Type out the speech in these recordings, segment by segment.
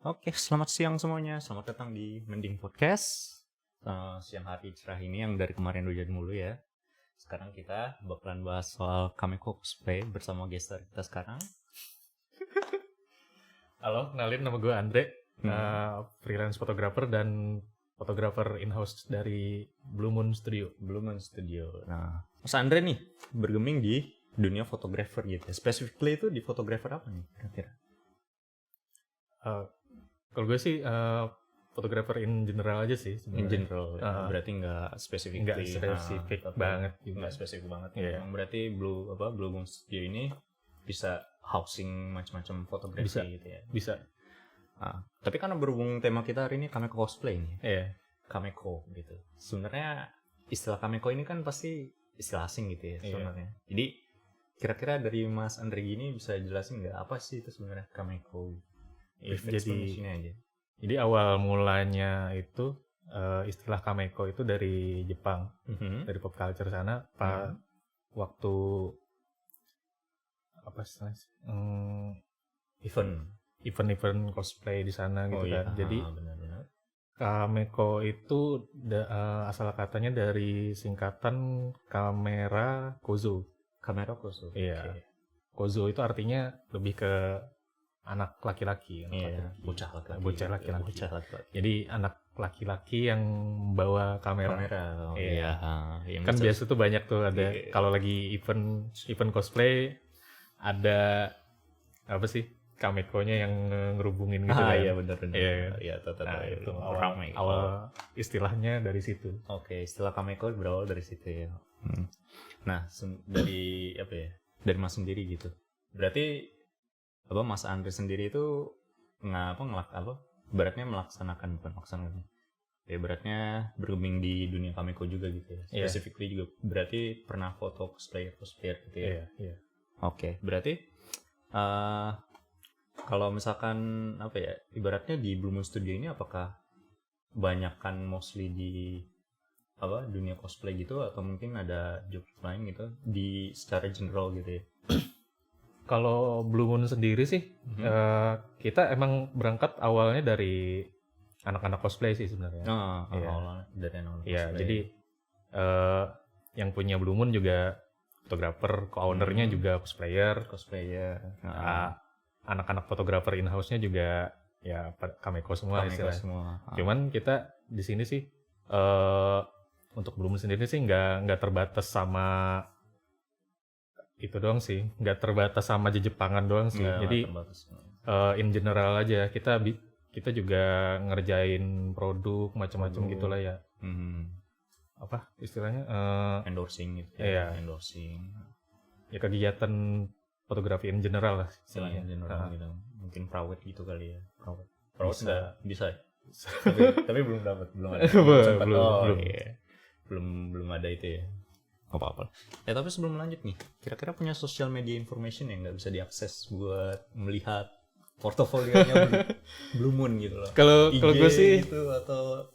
Oke, selamat siang semuanya. Selamat datang di Mending Podcast. Siang hari cerah ini yang dari kemarin hujan mulu ya. Sekarang kita bakalan bahas soal Kameko cosplay bersama gestar kita sekarang. Halo, kenalin nama gue Andre, freelance fotografer dan fotografer in-house dari Blue Moon Studio. Blue Moon Studio. Nah, Mas Andre nih bergeming di dunia fotografer gitu ya. Specifically itu di fotografer apa nih kira-kira? Kalau gue sih fotografer in general aja sih sebenarnya. In general, berarti nggak spesifik. Nggak spesifik banget juga. Nggak spesifik banget. Yeah. Yang berarti Blue Moon Studio ini bisa housing macam-macam fotografi Bisa. gitu ya. Bisa. Tapi karena berhubung tema kita hari ini Kameko cosplay nih. Iya. Kameko gitu. Sebenarnya istilah Kameko ini kan pasti istilah asing gitu ya sebenarnya. Jadi kira-kira dari Mas Andre gini bisa jelasin nggak apa sih itu sebenarnya Kameko? Jadi awal mulanya itu istilah Kameko itu dari Jepang, dari pop culture sana. Waktu apa sih? Event cosplay di sana gitu kan. Jadi benar-benar. Kameko itu asal katanya dari singkatan kamera Kozo. Kamera Kozo. Iya. Okay. Kozo itu artinya lebih ke anak laki-laki. Bocah laki-laki. Jadi anak laki-laki yang bawa kamera. Iya. Kan biasa tuh banyak tuh ada kalau lagi event cosplay ada apa sih? Kamekonya yang ngerubungin gitu kan. Iya benar-benar. Iya, itu awal istilahnya dari situ. Oke, istilah Kameko berawal dari situ ya. Nah, dari apa ya? Dari Mas sendiri gitu. Berarti Mas Andre sendiri itu beratnya melaksanakan ya beratnya bergeming di dunia Kameko juga gitu ya. Specifically juga berarti pernah foto cosplayer gitu ya. Iya. Oke, berarti kalau misalkan ibaratnya di Blue Moon Studio ini apakah banyakkan mostly di dunia cosplay gitu atau mungkin ada job lain gitu di secara general gitu ya? Kalau Blue Moon sendiri sih kita emang berangkat awalnya dari anak-anak cosplay sih sebenarnya. Awalnya dari anak-anak cosplay. Iya, jadi yang punya Blue Moon juga fotografer, co-ownernya juga cosplayer. Anak-anak fotografer in-house-nya juga ya Kameko semua istilahnya. Cuman kita di sini sih untuk Blue Moon sendiri sih nggak terbatas sama itu doang sih, nggak terbatas sama Jepangan doang sih. Jadi in general aja kita juga ngerjain produk macam-macam gitulah ya. Apa istilahnya? Endorsing gitu. Iya. Endorsing. Ya kegiatan fotografi in general lah istilahnya. General gitu. Mungkin private gitu kali ya. Private nggak bisa. tapi belum dapat, belum ada. Belum ada itu ya. Apa-apa. Tapi sebelum lanjut nih, kira-kira punya social media information yang nggak bisa diakses buat melihat portofolionya Blue Moon gitu loh. Kalau gue sih gitu atau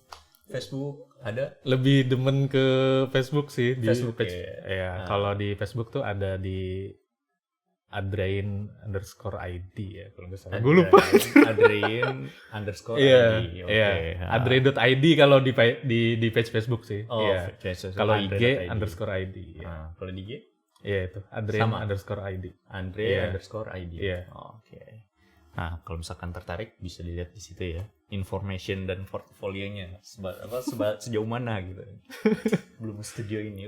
Facebook ada? Lebih demen ke Facebook sih di Facebook page. Ya. Kalau di Facebook tuh ada di Adrein_ID ya kalau nggak salah. Gue lupa. Adrein_ID. Iya. Adre.id kalau di page Facebook sih. Iya. Kalau IG _ID. Kalau di IG? Iya itu. Adrein_ID. Andre_ID. Iya. Oke. Nah, kalau misalkan tertarik bisa dilihat di situ ya. Information dan portfolionya sejauh mana gitu. Belum studio ini.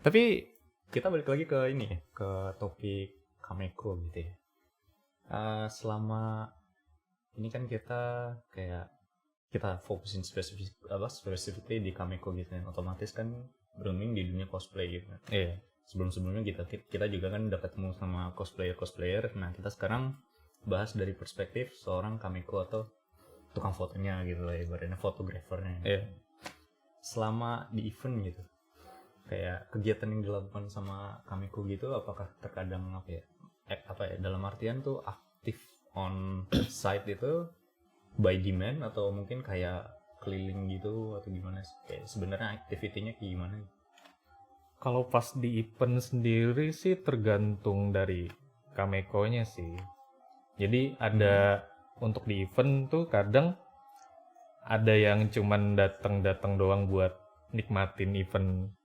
Tapi kita balik lagi ke topik Kameko gitu ya. Selama ini kan kita fokusin specifically di Kameko gitu ya. Otomatis kan bergeming di dunia cosplay gitu. Iya. Sebelum-sebelumnya kita juga kan udah ketemu sama cosplayer. Nah, kita sekarang bahas dari perspektif seorang Kameko atau tukang fotonya gitu lah, ibaratnya fotografernya. Iya. Selama di event gitu, kayak kegiatan yang dilakukan sama Kameko gitu, apakah terkadang dalam artian tuh aktif on site itu by demand atau mungkin kayak keliling gitu atau gimana sih? Kayak sebenarnya aktivitinya kayak gimana? Kalau pas di event sendiri sih tergantung dari Kameko-nya sih. Jadi ada untuk di event tuh kadang ada yang cuman datang doang buat nikmatin event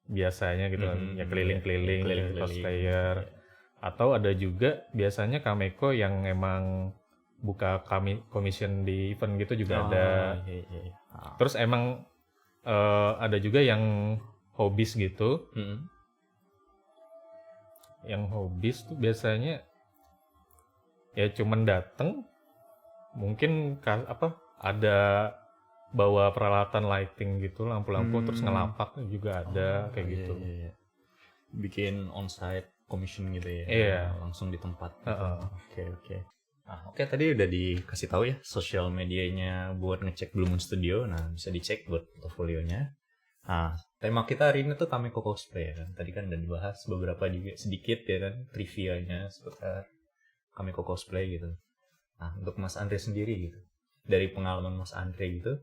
biasanya gitu kan, ya keliling-keliling cosplayer. Atau ada juga biasanya Kameko yang emang buka commission di event gitu juga ada. Iya. Terus emang ada juga yang hobis gitu. Yang hobis tuh biasanya ya cuman dateng, mungkin ada bawa peralatan lighting gitu, lampu-lampu, terus ngelapak juga ada kayak gitu. Iya. Bikin on-site commission gitu ya. Iya. Langsung di tempat. Oke. Oke, tadi udah dikasih tahu ya sosial medianya buat ngecek Blue Moon Studio. Nah, bisa dicek buat portofolionya. Nah, tema kita hari ini tuh Kameko cosplay ya kan. Tadi kan udah dibahas beberapa juga sedikit ya kan, trivianya seputar Kameko cosplay gitu. Nah, untuk Mas Andre sendiri gitu, dari pengalaman Mas Andre gitu,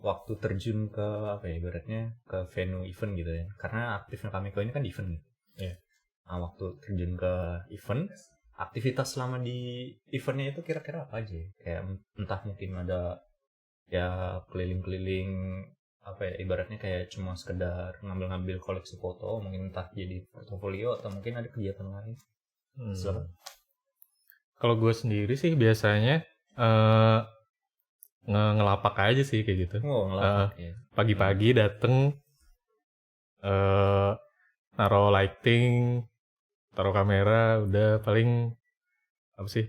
waktu terjun ke ibaratnya ke venue event gitu ya, karena aktifnya Kameko ini kan di event gitu. Nah, waktu terjun ke event, aktivitas selama di eventnya itu kira-kira apa aja? Kayak entah mungkin ada ya keliling-keliling ibaratnya kayak cuma sekedar ngambil-ngambil koleksi foto, mungkin entah jadi portofolio atau mungkin ada kegiatan lain. Silakan. Kalau gue sendiri sih biasanya ngelapak aja sih kayak gitu. Ngelapak ya. Pagi-pagi dateng, naruh lighting, taruh kamera, udah paling apa sih?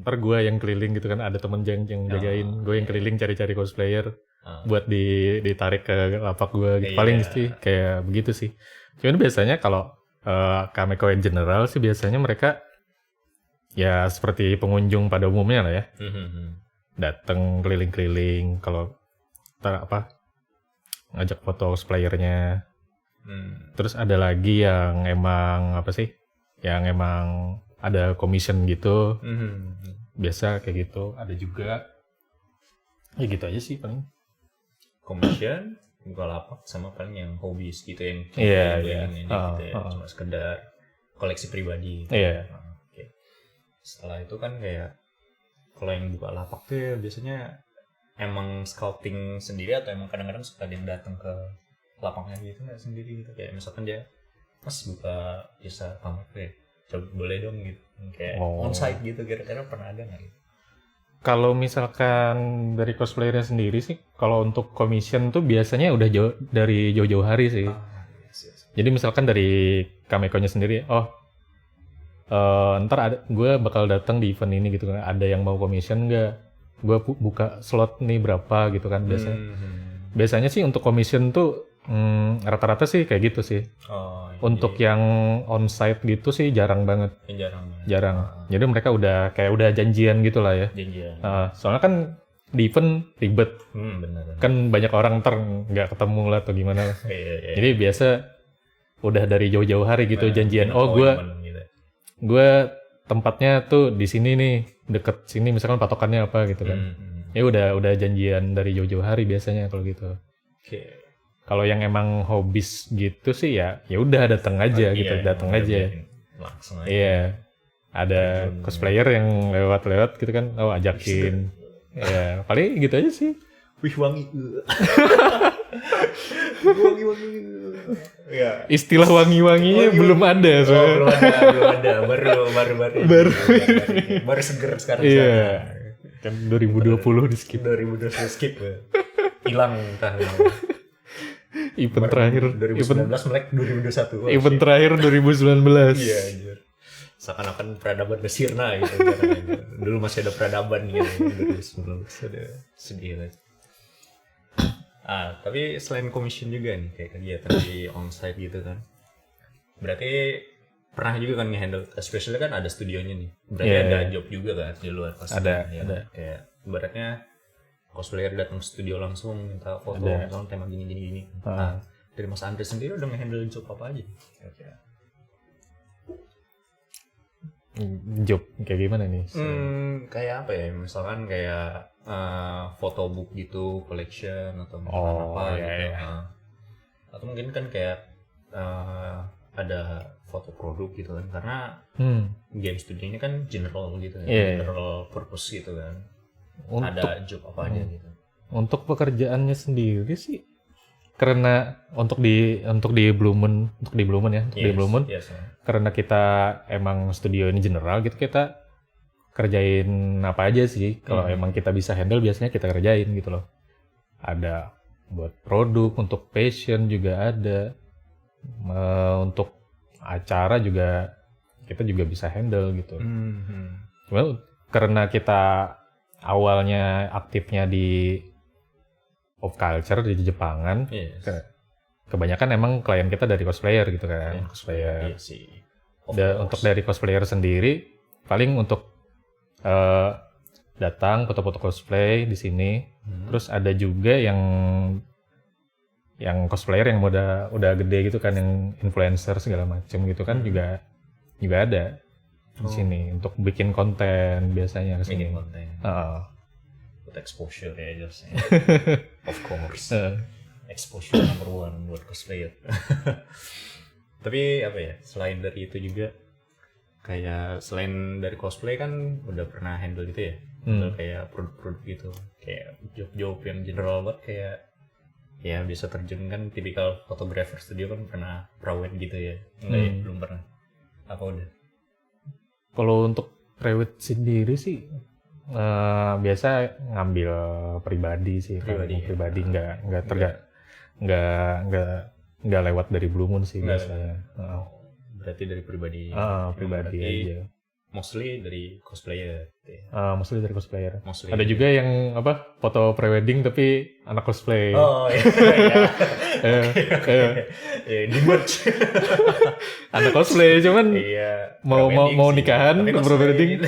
Ntar gue yang keliling gitu kan, ada temen yang jagain, gue yang keliling cari-cari cosplayer buat ditarik ke lapak gue gitu. Paling sih kayak begitu sih. Cuman biasanya kalau Kameko in general sih biasanya mereka ya seperti pengunjung pada umumnya lah ya. Dateng keliling-keliling, kalau ngajak foto cosplayernya. Terus ada lagi yang emang yang emang ada commission gitu. Biasa kayak gitu. Ada juga ya gitu aja sih paling. Commission, buka lapak, sama paling yang hobis gitu, yang cuma sekedar koleksi pribadi gitu. Okay. Setelah itu kan kayak kalau yang buka lapak tuh ya biasanya emang scouting sendiri atau emang kadang-kadang suka dia datang ke lapaknya gitu nggak sendiri gitu, kayak misalkan dia Mas buka jasa Kameko ya, coba boleh dong gitu, kayak on-site gitu, kira-kira pernah ada nggak gitu? Kalau misalkan dari cosplayernya sendiri sih, kalau untuk commission tuh biasanya udah dari jauh-jauh hari sih. Jadi misalkan dari Kameko-nya sendiri, ntar gue bakal datang di event ini gitu kan, ada yang mau commission nggak? Gue buka slot nih berapa gitu kan biasanya. Biasanya sih untuk commission tuh rata-rata sih kayak gitu sih. Untuk yang on-site gitu sih jarang banget. Jarang. Jadi mereka udah janjian gitu lah ya. Soalnya kan di event ribet. Bener. Kan banyak orang ntar nggak ketemu lah atau gimana. Jadi biasa udah dari jauh-jauh hari gitu janjian. Gue tempatnya tuh di sini nih, deket sini misalkan patokannya apa gitu kan. Ya udah janjian dari jauh-jauh hari biasanya kalau gitu. Kalau yang emang hobis gitu sih ya udah datang aja gitu, datang aja. Langsung aja. Iya. Ada cosplayer yang lewat-lewat gitu kan, ajakin. Ya, paling gitu aja sih. Wih, wangi. Wangi. Ya. Istilah wangi-wanginya belum ada soalnya. Belum ada. Baru seger sekarang. Iya. Kan 2020 di skip. 2020 skip. Hilang entah. Event terakhir 2019 melek 2021. Event terakhir 2019. Iya, anjir. Seakan-akan peradaban Mesirna gitu. Dulu masih ada peradaban gitu. 2019 ada sedih lah. Tapi selain commission juga nih kayak kegiatan di on-site gitu kan. Berarti pernah juga kan nge-handle, especially kan ada studionya nih. Berarti ada job juga kan di luar pasti. Ada. Kayak ibaratnya cosplayer datang studio langsung minta foto misalnya tema gini. Nah, dari Mas Andre sendiri udah nge-handle job apa aja? Kira-kira. Job kayak gimana nih? Kayak apa ya? Misalkan kayak photobook gitu, collection atau apa gitu. Atau mungkin kan kayak ada foto produk gitu kan, karena game studio ini kan general gitu kan, general purpose gitu kan, ada job apa aja gitu. Untuk pekerjaannya sendiri sih, karena untuk di Blumen karena kita emang studio ini general gitu, kita kerjain apa aja sih. Kalau emang kita bisa handle, biasanya kita kerjain gitu loh. Ada buat produk, untuk passion juga ada, untuk acara juga kita juga bisa handle gitu. Cuma karena kita awalnya aktifnya di pop culture, di Jepangan, kebanyakan emang klien kita dari cosplayer gitu kan. Cosplayer. Iya sih. Untuk dari cosplayer sendiri, paling untuk datang foto-foto cosplay di sini. Terus ada juga yang cosplayer yang udah gede gitu kan, yang influencer segala macam gitu kan, juga ada di sini untuk bikin konten biasanya kesini. Bikin konten. Buat exposure ya jelasnya. Of course. Exposure number one buat cosplayer. Tapi apa ya, selain dari itu juga, kayak selain dari cosplay kan udah pernah handle gitu ya, kayak produk-produk gitu, kayak job-job yang general banget, kayak ya bisa terjun kan, tipikal fotografer studio kan pernah prewed gitu ya? Enggak ya, belum pernah. Apa udah? Kalau untuk prewed sendiri sih biasa ngambil pribadi sih, pribadi nggak lewat dari Blue Moon sih biasanya. Berarti dari pribadi. Pribadi aja. Mostly dari cosplayer. Mostly dari cosplayer. Ada juga yang foto prewedding tapi anak cosplay. Oh iya. Di merch. Anak cosplay cuman mau nikahan prewedding.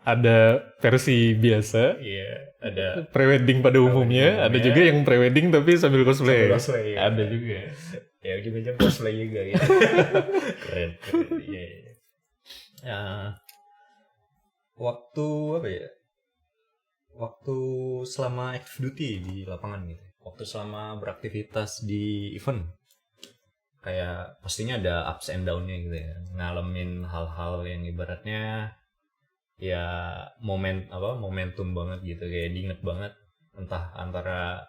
Ada versi biasa. Iya, ada prewedding pada umumnya, ada juga yang prewedding tapi sambil cosplay. Ada juga. Ya juga jam cosplay juga gitu. Keren. Iya. Waktu apa ya? Waktu selama active duty di lapangan gitu. Waktu selama beraktivitas di event, kayak pastinya ada ups and down-nya gitu ya. Ngalamin hal-hal yang ibaratnya ya momentum banget gitu, kayak diinget banget, entah antara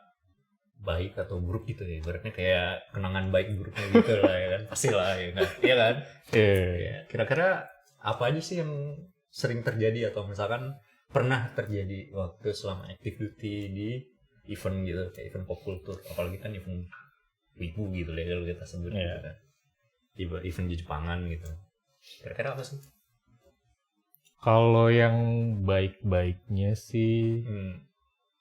baik atau buruk gitu ya, ibaratnya kayak kenangan baik buruknya gitu lah ya kan, pasti lah ya kan, iya kan. Kira-kira apa aja sih yang sering terjadi atau misalkan pernah terjadi waktu selama active duty di event gitu, kayak event pop culture, apalagi kan event wibu gitu lah kalau kita sebut gitu kan, event di Jepangan gitu. Kira-kira apa sih? Kalau yang baik-baiknya sih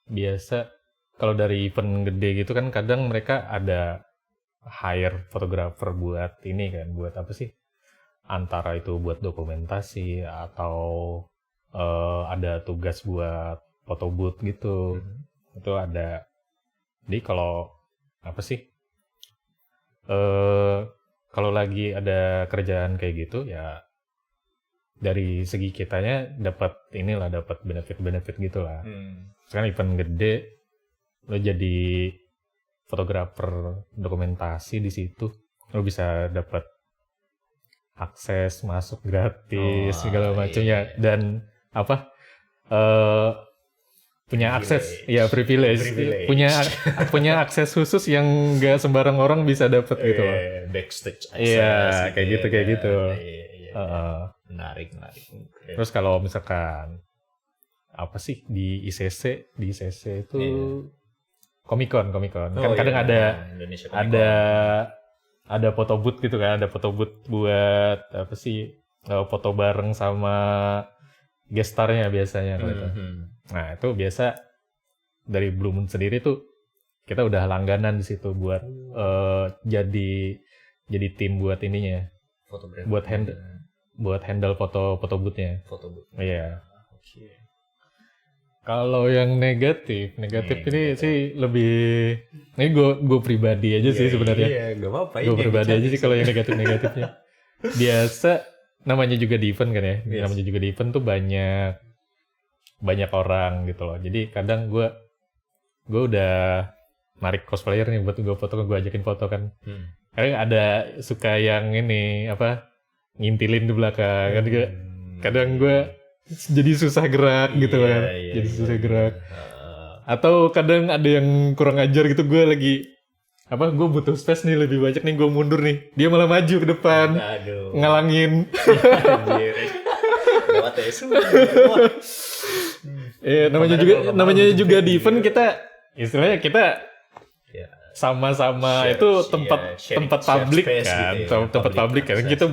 biasa, kalau dari event gede gitu kan kadang mereka ada hire fotografer buat ini kan, buat apa sih? Antara itu buat dokumentasi atau ada tugas buat foto booth gitu. Itu ada. Jadi kalau apa sih? Kalau lagi ada kerjaan kayak gitu ya, dari segi kitanya dapat benefit gitulah. Sekarang event gede, lo jadi fotografer dokumentasi di situ, lo bisa dapat akses masuk gratis segala macamnya, dan punya akses privilege. punya akses khusus yang nggak sembarang orang bisa dapat gitu. Backstage access. Kayak gitu. Menarik. Terus kalau misalkan apa sih di ICC itu Comic Con kan kadang ada foto booth gitu kan, ada foto booth buat apa sih, foto bareng sama guest star-nya biasanya gitu. Nah itu biasa dari Blue Moon sendiri tuh kita udah langganan di situ buat jadi tim buat ininya, buat handle foto booth-nya. Iya. Kalau yang negatif ini sih lebih, ini gue pribadi aja sih sebenarnya. Iya, gak apa-apa. Gue pribadi aja sih kalau yang negatifnya. Biasa namanya juga di event kan ya. Namanya juga di event tuh banyak orang gitu loh. Jadi kadang gue udah narik cosplayer nih buat gue foto, gue ajakin foto kan. Kadang ada suka yang ini apa ngintilin di belakang kan, kadang gue jadi susah gerak gitu kan, jadi susah gerak. Atau kadang ada yang kurang ajar gitu, gue lagi apa, gue butuh space nih lebih banyak nih, gue mundur nih, dia malah maju ke depan. Aduh. Ngalangin. Anjir. Lewat ya semua. namanya juga di event kita istilahnya kita sama-sama itu tempat publik kan, gitu ya. tempat publik kan, kita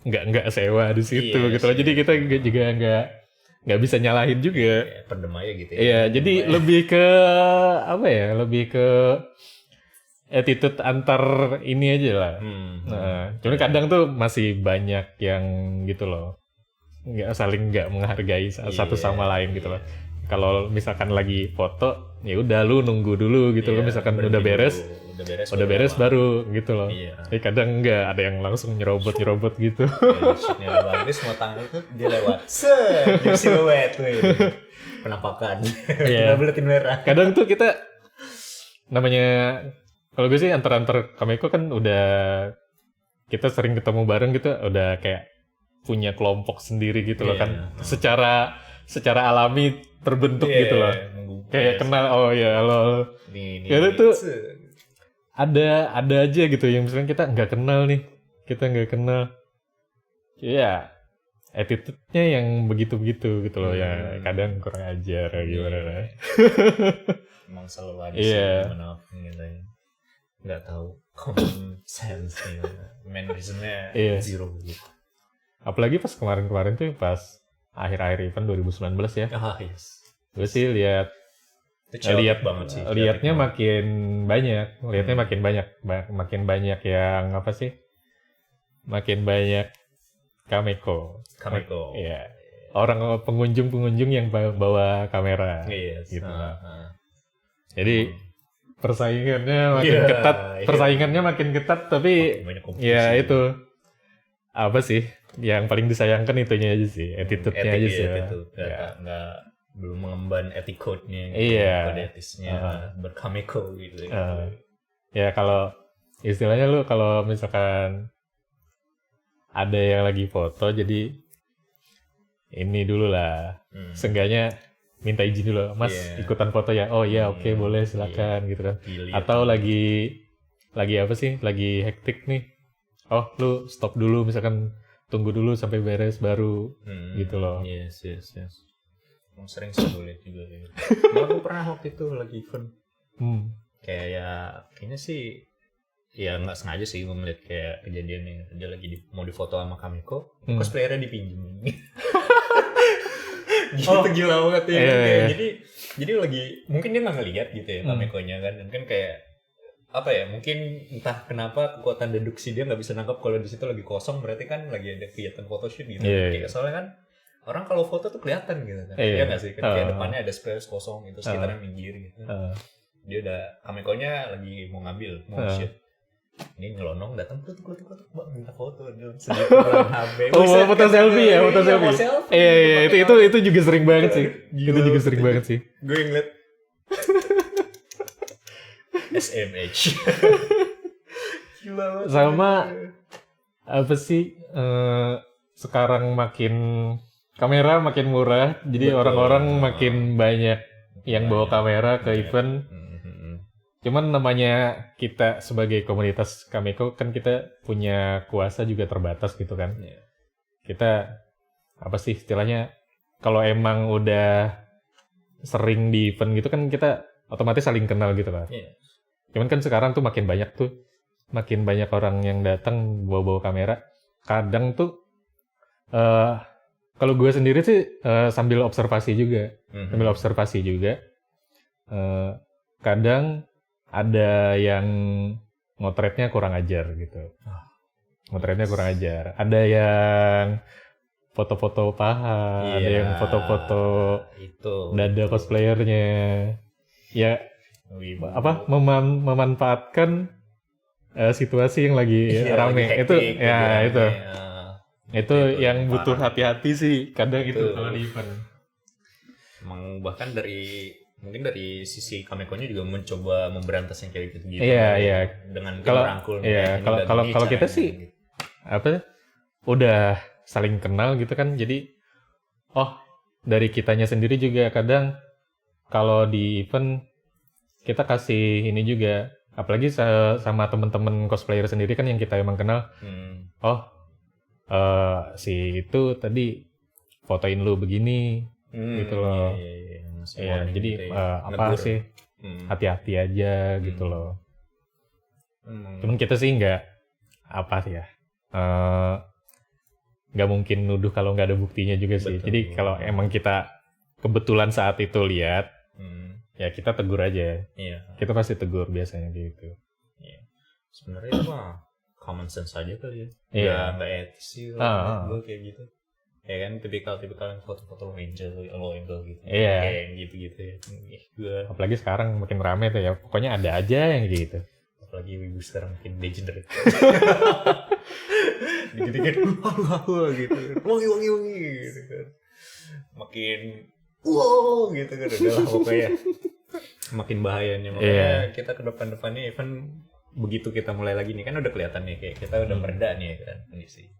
nggak sewa di situ gitu loh. Jadi kita juga nggak bisa nyalahin juga. Pendem aja gitu ya. Iya, jadi lebih ke apa ya? Lebih ke attitude antar ini aja lah. Nah, cuman kadang tuh masih banyak yang gitu loh, nggak menghargai satu sama lain gitu loh. Kalau misalkan lagi foto, ya udah lu nunggu dulu gitu loh. Misalkan udah beres baru gitu loh. Tapi kadang nggak, ada yang langsung nyerobot gitu. Shootnya bagus, mau tangan itu dia lewat. Jadi siluet tuh. Penampakan. Buletin merah. Kadang tuh kita namanya, kalau gue sih antar Kameko kan udah kita sering ketemu bareng gitu, udah kayak punya kelompok sendiri gitu loh kan. Secara alami terbentuk gitu loh. Kayak kenal, oh ya lo. Karena tuh ada aja gitu yang misalnya kita nggak kenal. Ya attitude-nya yang begitu-begitu gitu loh, ya kadang kurang ajar gimana. Emang selalu ada sih gitu ya. Nggak tahu common sense nih. Mannerism-nya zero gitu. Apalagi pas kemarin tuh pas akhir-akhir event 2019 ya. Gue sih lihatnya makin banyak yang apa sih? Makin banyak Kameko. Iya. Orang pengunjung yang bawa kamera. Gitu. Jadi persaingannya makin ketat, tapi ya itu apa sih yang paling disayangkan itunya aja sih, attitude-nya aja sih. Nggak belum mengemban etik code-nya, kode etisnya berkameko gitu. Ya kalau istilahnya lu kalau misalkan ada yang lagi foto, jadi ini dulu lah, seenggaknya minta izin dulu, Mas ikutan foto ya, oh ya oke, boleh silakan gitu kan. Atau lagi apa sih, lagi hektik nih, oh lu stop dulu, misalkan tunggu dulu sampai beres baru gitu loh. Yes. Sering sih boleh juga ya. Aku pernah waktu itu lagi event. Kayaknya sih ya nggak sengaja sih gue ngeliat kayak kejadiannya, dia lagi mau difoto sama Kameko, cosplayernya dipinjem. Gila banget ya. Jadi lagi mungkin dia nggak ngeliat gitu ya Kamekonya kan, dan kan kayak apa ya, mungkin entah kenapa kekuatan deduksi dia nggak bisa nangkap kalau di situ lagi kosong, berarti kan lagi ada kegiatan photoshoot gitu. Kayak soalnya kan orang kalau foto tuh kelihatan gitu kan, ya nggak sih, kan kayak depannya ada space kosong itu, sekitarnya minggir gitu. Dia udah Kamekonya lagi mau ngambil, mau shoot. Ini nyelonong datang tuh Bang minta foto dong. Foto selfie ya, foto selfie. Iya, itu juga sering banget sih. Gue ngeliat SMH. Gila banget. Sama apa sih, sekarang kamera makin murah, jadi orang-orang makin banyak yang bawa kamera ke event. Cuman namanya kita sebagai komunitas Kameko kan kita punya kuasa juga terbatas gitu kan. Kita apa sih istilahnya, kalau emang udah sering di event gitu kan kita otomatis saling kenal gitu lah. Cuman kan sekarang tuh makin banyak orang yang datang bawa kamera. Kadang tuh kalau gue sendiri sih sambil observasi juga. Kadang ada yang motretnya kurang ajar gitu. Ada yang foto-foto paha, ada yang foto-foto itu dada cosplayernya. Ya apa memanfaatkan situasi yang lagi rame. Lagi itu hektik, ya itu yang butuh hati-hati sih kadang itu kalau di event. Emang bahkan dari Mungkin dari sisi Kameko-nya juga mencoba memberantas yang kayak gitu-gitu. Iya. Dengan Kalau merangkul. iya, kalau kita sih apa udah saling kenal gitu kan. Jadi dari kitanya sendiri juga kadang kalau di event kita kasih ini juga, apalagi sama teman-teman cosplayer sendiri kan yang kita emang kenal. Si itu tadi fotoin lu begini gitu loh. Iya, jadi apa sih hati-hati aja gitu loh. Cuman kita sih nggak nggak mungkin nuduh kalau nggak ada buktinya juga sih. Betul. Jadi kalau emang kita kebetulan saat itu lihat, ya kita tegur aja. Iya. Kita pasti tegur biasanya gitu. Iya. Sebenarnya mah common sense aja kali ya. Iya. Nggak etis sih kalau gue kayak gitu. Ya kan tipikal yang foto-foto lo angel gitu. Iya. Kayak gitu-gitu ya. Apalagi sekarang makin rame tuh ya. Pokoknya ada aja yang gitu. Apalagi wibu sekarang makin degenerate. Dikit-dikit gitu. Wangi gitu kan. Makin gitu kan. Udah lah pokoknya. Makin bahayanya. Makanya kita ke depan-depannya even begitu kita mulai lagi nih kan udah kelihatan nih kayak kita udah mereda nih kan kondisi.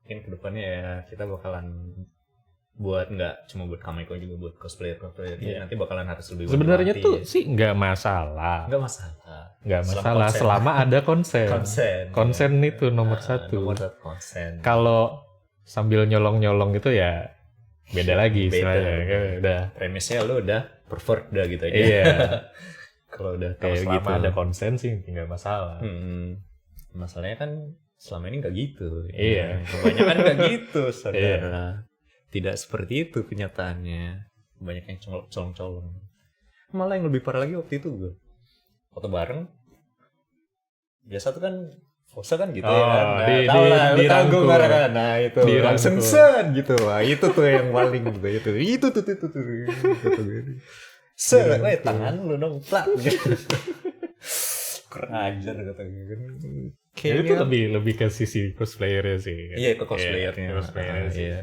Mungkin kedepannya ya kita bakalan buat nggak cuma buat Kameko juga buat cosplayer nanti bakalan harus lebih sebenarnya tuh sih nggak masalah selama ada konsen itu nomor satu konsen. Kalau sambil nyolong gitu ya beda lagi istilahnya. Udah premisnya lo udah pervert udah gitu aja. Iya. Kalau selama gitu ada konsen sih nggak masalah. Masalahnya kan selama ini nggak gitu. Iya. Kebanyakan nggak gitu, saudara. Iya. Tidak seperti itu kenyataannya. Banyak yang colong-colong. Malah yang lebih parah lagi waktu itu gue foto bareng. Biasa tuh kan foto kan gitu ya kan. Nah, tahu gue kan. Nah itu langsung set gitu. Wah itu tuh yang paling gitu. Itu tuh. Tangan lu dong plak gitu. Kurang ajar katanya kan. Kayaknya itu lebih ke sisi cosplayernya sih. Iya, ke cosplayernya. Iya.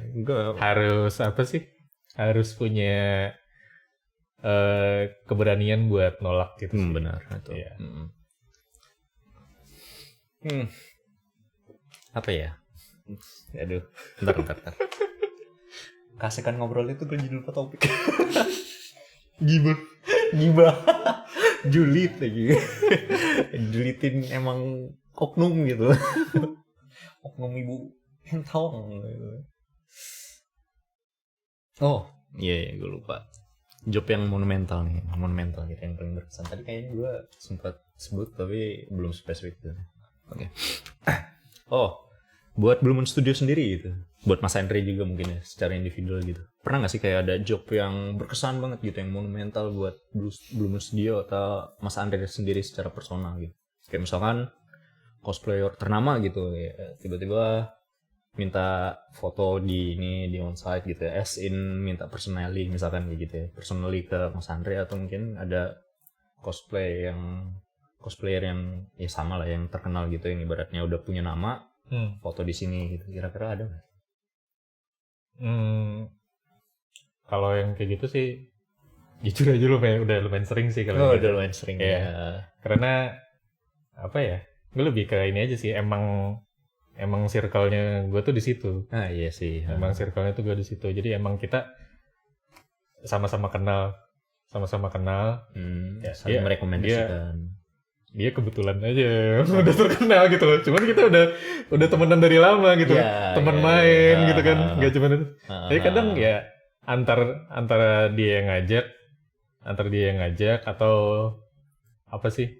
Harus apa sih? Harus punya keberanian buat nolak gitu sih. Benar itu. Iya. Apa ya? Aduh, bentar. Kasihkan ngobrol itu berjudul apa topik? Gibah. Julid lagi. Julitin emang oknum gitu. Oknum ibu pentong gitu. Oh, iya gue lupa. Job yang monumental gitu yang paling berkesan. Tadi kayaknya gue sempat sebut tapi belum spesifik gitu. Oke. Buat Blue Moon Studio sendiri gitu. Buat Mas Andre juga mungkin ya secara individual gitu. Pernah nggak sih kayak ada job yang berkesan banget gitu yang monumental buat Blue Moon Studio atau Mas Andre sendiri secara personal gitu. Kayak misalkan cosplayer ternama gitu ya, tiba-tiba minta foto di onsite gitu ya, as in minta personally misalkan gitu ya, personally ke Mas Andre, atau mungkin ada cosplayer yang ya sama lah yang terkenal gitu yang ibaratnya udah punya nama, foto di sini gitu, kira-kira ada nggak? Kalau yang kayak gitu sih jujur aja udah lumayan sering sih kalau udah lumayan sering ya. Karena apa ya, gue lebih ke ini aja sih, emang circle-nya gue tuh di situ. Iya sih. Emang circle-nya tuh gue di situ. Jadi emang kita sama-sama kenal. Ya, saling merekomendasikan. Dia kebetulan aja udah terkenal gitu loh. Cuman kita udah temenan dari lama gitu. Teman main gitu kan. Gak cuma itu. Jadi kadang ya antara dia yang ngajak atau apa sih,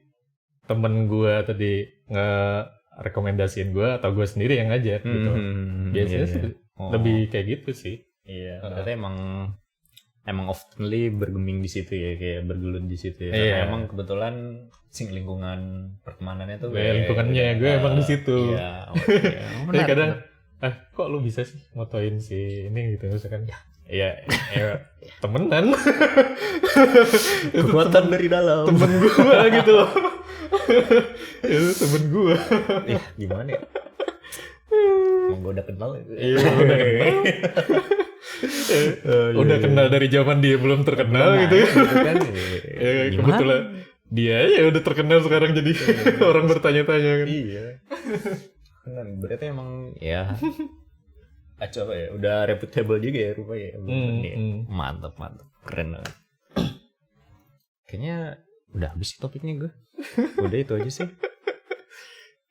temen gue tadi nge-rekomendasiin gue atau gue sendiri yang ngajak gitu. Biasanya sih lebih kayak gitu sih. Iya, berarti emang oftenly bergeming di situ ya, kayak bergelut di situ ya. Karena emang kebetulan lingkungan pertemanannya tuh lingkungannya gue emang di situ. Iya. Jadi kadang kok lu bisa sih motoin si ini gitu misalkan. Ya temenan. Kekuatan dari dalam. Temen gue gitu loh. Itu temen gue. Ya gimana ya? Emang gue udah kenal itu. Iya, udah kenal. Udah kenal dari zaman dia belum terkenal gitu. kan. Kebetulan dia ya udah terkenal sekarang jadi orang bertanya-tanya kan. Iya. Benar, berarti emang ya coba ya, udah reputable juga ya rupanya. Mantap, keren banget. Kayaknya udah habis topiknya gue. Udah itu aja sih.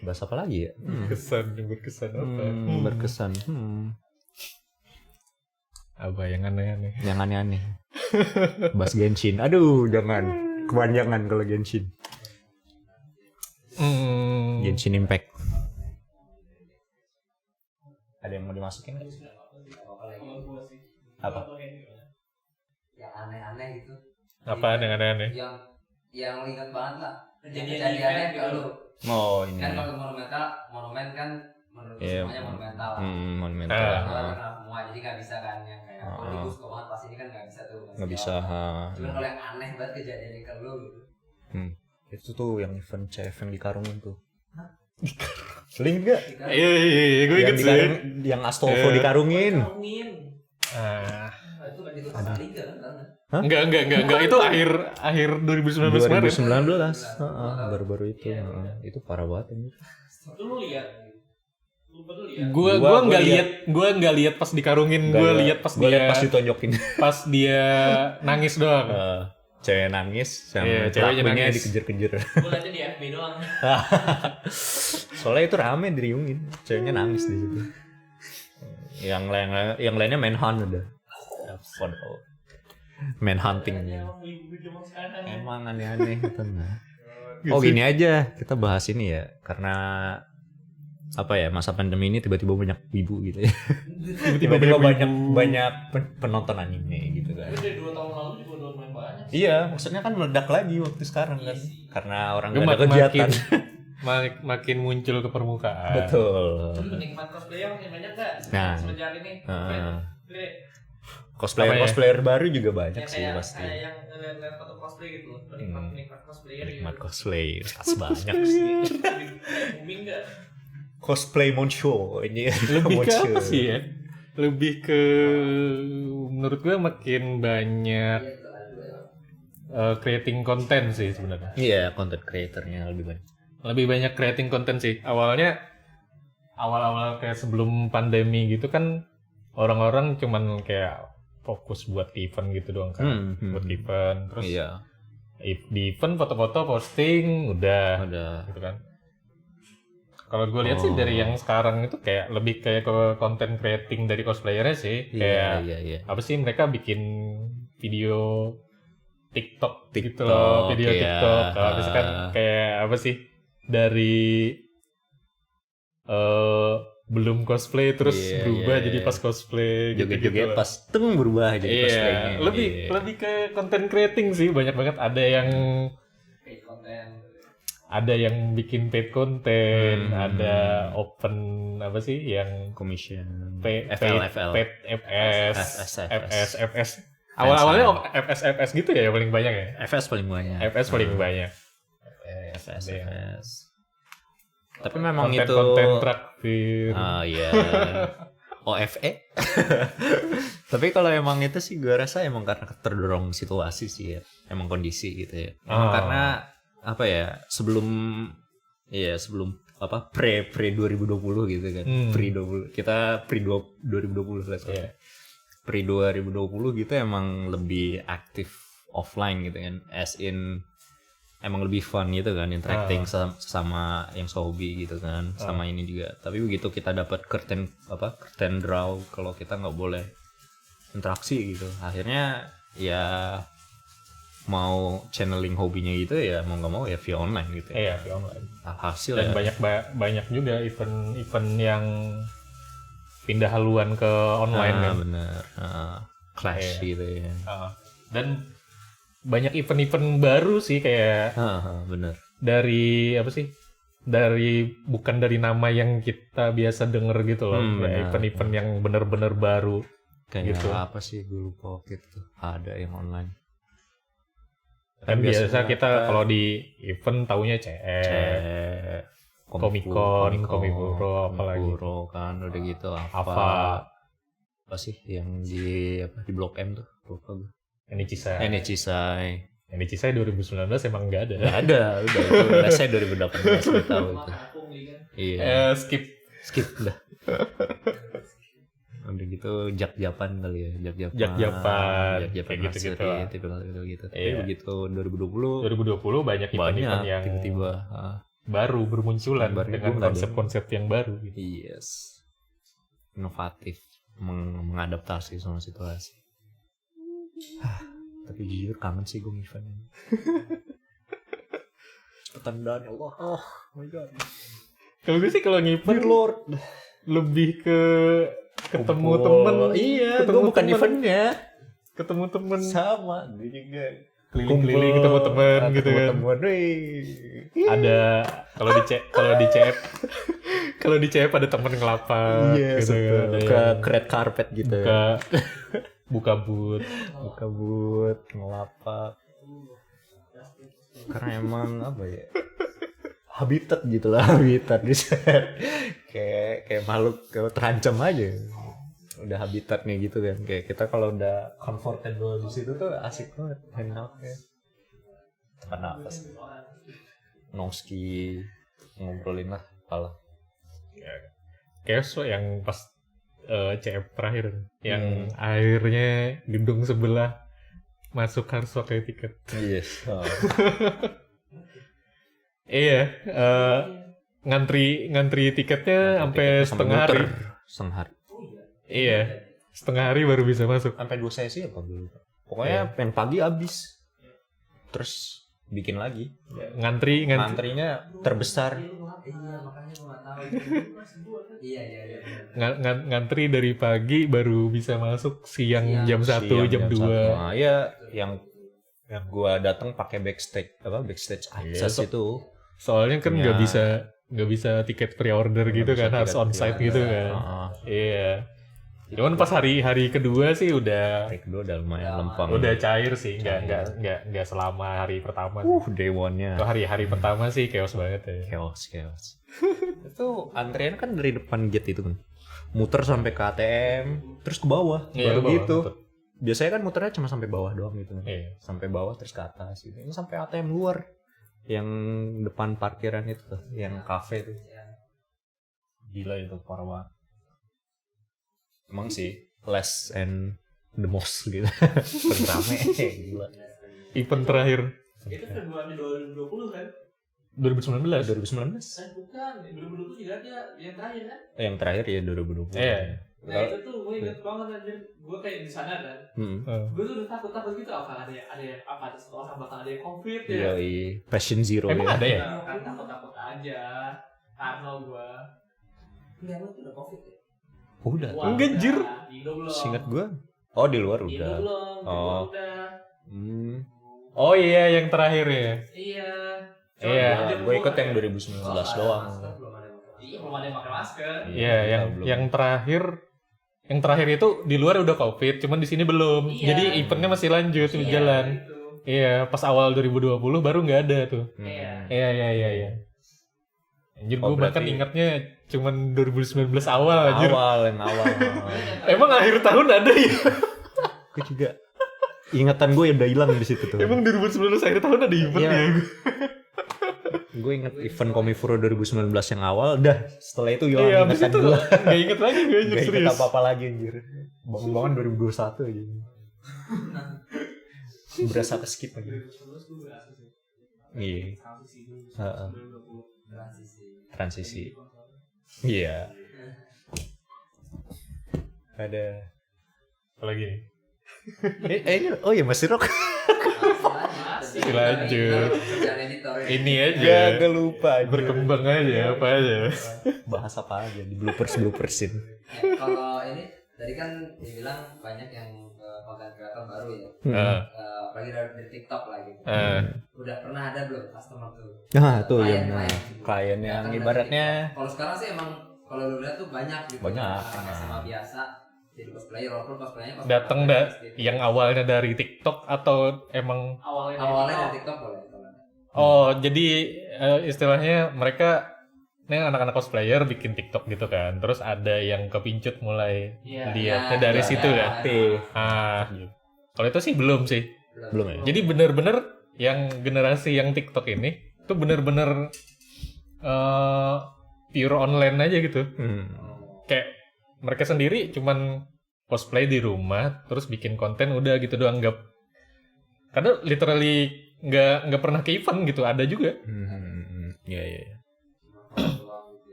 Bahas apa lagi ya? Berkesan apa? Berkesan. Apa yang aneh-aneh? Yang aneh-aneh. Bahas Genshin. Aduh, jangan. Kepanjangan kalau Genshin. Genshin Impact. Ada yang mau dimasukin? Apa? Yang aneh-aneh gitu. Apa yang aneh-aneh? Yang lo ingat banget lah. Kejadiannya ke lu. Oh, ini. Kan kalau monumen kan menurut semuanya monumental lah. Monumental. Kenal semua, jadi nggak bisa kan yang kayak ini suka banget pas ini kan nggak bisa tuh. Nggak bisa. Cuman kalau yang aneh banget kejadiannya ke lu gitu. Itu tuh yang event CF yang dikarungin tuh. Seling gak? Iya, gue inget sih. Yang Astolfo dikarungin. Itu pas liga kan? Enggak, itu akhir 2019 kemarin. 2019. Baru-baru itu. Itu parah banget ini. Itu lu lihat. Gue nggak lihat pas dikarungin, gue lihat pas ditonjokin. Pas dia nangis doang. Cewek nangis, ceweknya nangis dikejar-kejar. Gue liatnya di FB doang. Soalnya itu rame diriungin, ceweknya nangis di situ. Yang lainnya main hunt udah. Main hunting. Emang aneh-aneh gitu. Oh gini aja, kita bahas ini ya, karena apa ya, masa pandemi ini tiba-tiba banyak wibu gitu ya. Tiba-tiba banyak penonton anime gitu kan. Dari 2 tahun lalu juga udah main banyak. Iya, maksudnya kan meledak lagi waktu sekarang kan. Karena orang gak ada kegiatan. Makin muncul ke permukaan. Betul. Penikmat cosplayer makin banyak gak? Nah. Semenjak ini. Cosplayer baru juga banyak sih pasti. Kayak yang ngeliat foto cosplay gitu loh. Penikmat cosplayer. Penikmat cosplayer banyak sih. Booming gak? Cosplay Moncho ini lebih ke apa sih ya? Lebih ke menurut gue makin banyak creating content sih sebenarnya. Iya, content creatornya lebih banyak. Lebih banyak creating content sih. Awal kayak sebelum pandemi gitu kan orang-orang cuman kayak fokus buat event gitu doang kan. Buat event terus di event foto-foto posting udah gitu kan. Kalau gue lihat sih dari yang sekarang itu kayak lebih kayak ke content creating dari cosplayernya sih. Kayak apa sih, mereka bikin video TikTok gitu loh, video TikTok. Kalau misalkan kayak apa sih, dari belum cosplay terus berubah jadi pas cosplay gitu. Pas berubah jadi cosplaynya. Lebih ke content creating sih, banyak banget. Ada yang bikin paid content, ada open apa sih yang commission, FL, paid FS. Awalnya FS gitu ya yang paling banyak ya. FS paling banyak. FS. Tapi memang itu konten traktir. Iya. OFE. Tapi kalau emang itu sih gue rasa emang karena terdorong situasi sih ya. Emang kondisi gitu ya. Karena apa ya, sebelum apa pre 2020 gitu kan. Pre 2020 lah. Pre 2020 gitu emang lebih aktif offline gitu kan. As in emang lebih fun gitu kan, interacting sama yang hobi gitu kan, sama ini juga. Tapi begitu kita dapat curtain draw, kalau kita nggak boleh interaksi gitu, akhirnya ya mau channeling hobinya gitu ya mau nggak mau ya via online gitu. Iya, via online. Hasil dan ya. banyak juga event yang pindah haluan ke online kan. Bener. Clash gitu ya. Dan banyak event-event baru sih kayak bener. Dari apa sih? Bukan dari nama yang kita biasa denger gitu loh. Event-event yang bener-bener baru. Kayak gitu. Apa sih, gue lupa gitu. Ada yang online. Kan biasa kita kalau di event taunya CF, Comic-Con, Comiburo, apalagi. Kan udah gitu apa. apa sih yang di Blok M tuh? Lupa gue. Enicisai. Enicisai 2019 emang nggak ada. Nggak ada, udah itu selesai 2018 udah tahu itu. Iya. Skip udah. Udah gitu Jak-Japan kali ya, Jak-Japan kayak gitu-gitu. Tapi begitu 2020 banyak event yang tiba-tiba baru bermunculan dengan konsep-konsep yang baru gitu. Yes. Inovatif, mengadaptasi sama situasi. Tapi jujur kangen sih gue event ini. Ketandaan Allah. Oh my god. Kalau gue sih kalau ngevent Lord lebih ke ketemu temen. Iya, gue bukan eventnya. Ketemu temen Sama, gue juga keliling-keliling ketemu temen gitu kan. Ada kalau di CF ada temen ngelapak gitu kan. Ke red carpet gitu. Buka boot ngelapak. Karena emang apa ya? Habitat bisa. kayak makhluk terancam aja. Udah habitatnya gitu kan. Kayak kita kalau udah comfortable di situ tuh asik banget hangout ya. Tekan nafas. Nongski ngobrolin lah apalah. Kayak yang pas CF terakhir yang akhirnya gedung sebelah masuk harus pakai tiket. Yes. Oh. Iya, ngantri tiketnya sampai setengah hari. Iya, setengah hari baru bisa masuk. Sampai 2 sesi apa dulu? Pokoknya pengen pagi habis. Terus bikin lagi. Ngantrinya terbesar. Iya, makanya gue nggak tahu. Iya. Ngantri dari pagi baru bisa masuk siang jam 1, jam 2. Nah, iya, yang gua datang pakai backstage access itu. Soalnya kan nggak bisa tiket pre-order gitu kan, harus onsite gitu kan. Iya. Cuman pas hari kedua sih udah lumayan lempeng. Udah cair sih, nggak selama hari pertama. Day one-nya. Tuh hari pertama sih chaos banget ya. Chaos. Itu antrian kan dari depan gate itu kan. Muter sampai ke ATM, terus ke bawah. Baru gitu. Biasanya kan muternya cuma sampai bawah doang gitu kan. Iya. Sampai bawah terus ke atas gitu. Ini sampai ATM luar. Yang depan parkiran itu tuh, yang kafe tuh. Gila itu, parah banget. Emang sih less and the most gitu. Rame, gila. Event terakhir. Itu Februari 2020 kan? 2019. Bukan, 2020 juga ada yang terakhir kan? Yang terakhir ya 2020. Iya. Nah itu tuh gue inget banget anjir. Gue kayak di sana kan. Gue tuh udah takut gitu apa ada setelah bakal ada yang COVID ya. Iya, Passion Zero. Emang ya. ada ya? Kan takut aja. Karena gue. Enggak, lu tuh udah COVID ya? Udah. Enggak anjir. Di Indo belum. Seingat gue. Oh, di luar Di Indo udah. belum. Oh. Udah. Oh iya, yang terakhir ya. Iya. Iya. Gue ikut yang 2019 doang. Iya, belum ada yang pakai masker. Iya, yang terakhir itu di luar udah COVID, cuman di sini belum. Iya. Jadi eventnya masih lanjut jalan. Gitu. Iya, pas awal 2020 baru nggak ada tuh. Iya. Iya. Anjir, gue bahkan ingatnya cuman 2019 awal anjir. Awal. Emang akhir tahun ada ya? Gue juga. Ingatan gue udah hilang di situ tuh. Emang 2019 akhir tahun ada event ya? Gue inget event Komifuro 2019 yang awal, dah setelah itu hilang ingatan itu gue. Gak inget lagi gue anjir, Gak serius. inget apa-apa lagi anjir. Bangun-bangun 2021 aja. Berasa ke skip aja. 2019 gue berasa sih. Iya. Transisi dulu. 2020. Transisi. Iya. Ada. Apa lagi nih? Ini oh ya masih rock. Masih lanjut. Ini aja. Ya, gue lupa. Berkembang aja apa aja. Bahas apa aja di bloopersin. Kalau ini tadi kan dibilang banyak yang konten kreator baru ya. Apalagi dari TikTok lah gitu. Udah pernah ada belum customer tuh? Nah, tuh yang klien yang ibaratnya kalau sekarang sih emang kalau lu lihat tuh banyak gitu. Banyak. Sama biasa. Jadi cosplayer, walaupun cosplaynya datang yang awalnya dari TikTok atau emang awalnya dari TikTok boleh. Oh, jadi istilahnya mereka anak-anak cosplayer bikin TikTok gitu kan, terus ada yang kepincut mulai lihatnya dari situ kan. Kalau itu sih belum sih. Belum ya. Jadi bener-bener yang generasi yang TikTok ini tuh bener-bener pure online aja gitu. Kayak mereka sendiri cuman cosplay di rumah, terus bikin konten udah gitu doang, karena literally nggak pernah ke event gitu, ada juga. Iya.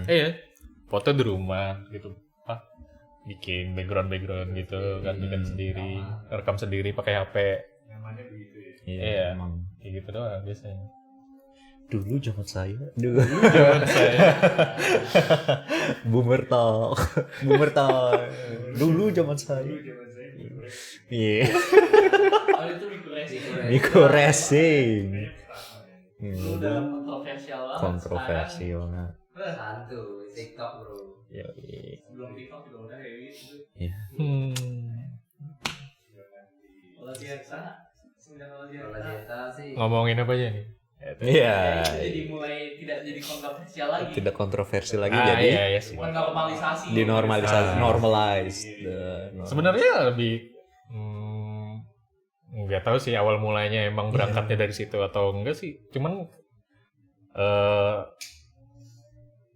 Iya, foto di rumah gitu, bikin background gitu kan, bikin sendiri, rekam sendiri pakai HP. Nyamannya begitu ya. Iya, emang kayak gitu doang biasanya. dulu zaman saya. Boomer talk. Dulu zaman saya. Iya. Oh itu Micro racing. Lu udah kontroversial banget. Santuy, TikTok bro. Iya. Sebelum TikTok juga udah kayak gitu. Iya. Kalau Dieta sih. Ngomongin apa aja nih? Iya. Jadi mulai tidak jadi kontroversial lagi. Tidak kontroversial lagi, jadi iya, Normalisasi. normalized. Sebenarnya lebih nggak tahu sih awal mulanya emang berangkatnya dari situ atau enggak sih. Cuman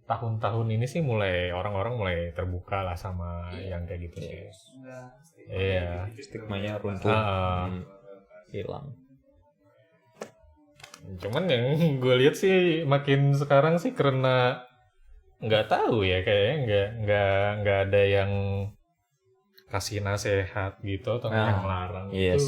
tahun-tahun ini sih mulai orang-orang mulai terbuka lah sama yang kayak gitu sih. Iya. Stigmanya runtuh. Hilang. Cuman yang gue lihat sih makin sekarang sih karena nggak tahu ya, kayaknya nggak ada yang kasih nasihat gitu atau yang melarang. Yes.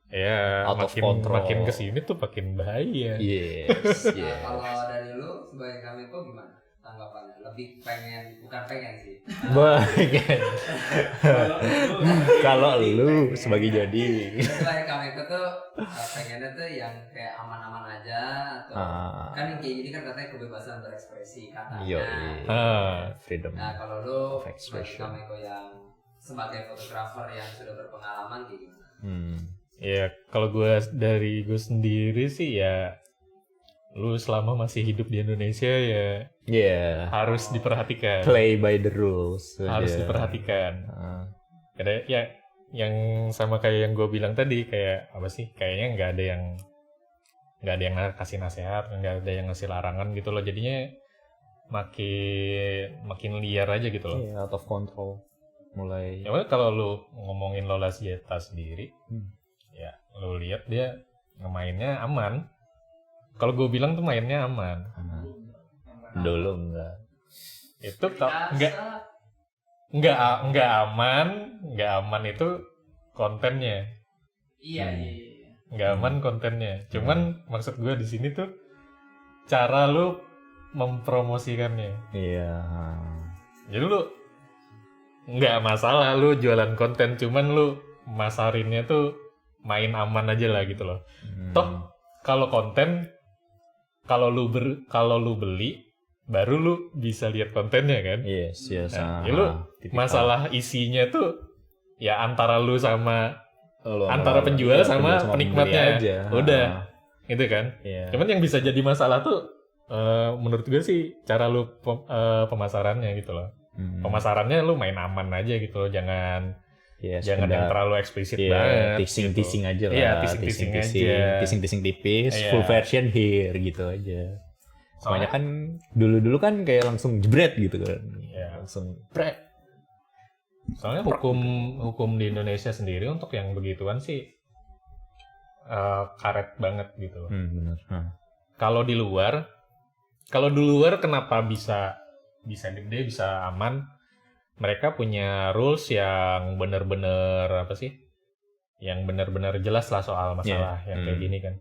Ya, Out of control. makin kesini tuh makin bahaya. Yes. Kalau dari lu sebagai Kameko gimana tanggapannya? Lebih bukan pengen sih. Kalau lu sebagai jadi. Sebagai Kameko tuh pengennya tuh yang kayak aman-aman aja atau kan yang kayak gini kan katanya kebebasan berekspresi katanya. Freedom. Nah kalau lu of sebagai expression. Kameko yang sebagai fotografer yang sudah berpengalaman kayak gimana? Ya kalau dari gue sendiri sih ya, lu selama masih hidup di Indonesia ya harus diperhatikan. Play by the rules. Harus diperhatikan. Karena ya yang sama kayak yang gue bilang tadi, kayak apa sih, kayaknya nggak ada yang kasih nasihat, nggak ada yang ngasih larangan gitu loh, jadinya makin liar aja gitu loh. Out of control. Mulai. Ya kalau lu ngomongin Lola Dieta sendiri, ya lu lihat dia ngemainnya aman. Kalau gue bilang tuh mainnya aman. Dulu enggak. Itu enggak aman itu kontennya. Iya. Enggak aman kontennya. Cuman maksud gue di sini tuh cara lu mempromosikannya. Iya. Jadi lu enggak masalah lu jualan konten, cuman lu masarinnya tuh main aman aja lah gitu loh. Toh kalau konten, kalau lu beli baru lu bisa lihat kontennya kan. Yes. Nah, ya lu masalah isinya tuh ya antara lu sama antara penjual sama penikmatnya aja. Udah gitu kan. Cuman yang bisa jadi masalah tuh menurut gue sih cara lu pemasarannya gitu loh. Pemasarannya lu main aman aja gitu loh, jangan yang terlalu eksplisit banget. Teasing aja lah. Iya, teasing aja. Teasing tipis, full version here gitu aja. Soalnya kan dulu kan kayak langsung jebret gitu kan. Iya. Langsung pret. Soalnya hukum di Indonesia sendiri untuk yang begituan sih karet banget gitu. Benar. Kalau di luar kenapa bisa gede, bisa aman? Mereka punya rules yang benar-benar apa sih? Yang benar-benar jelas lah soal masalah yang kayak gini kan.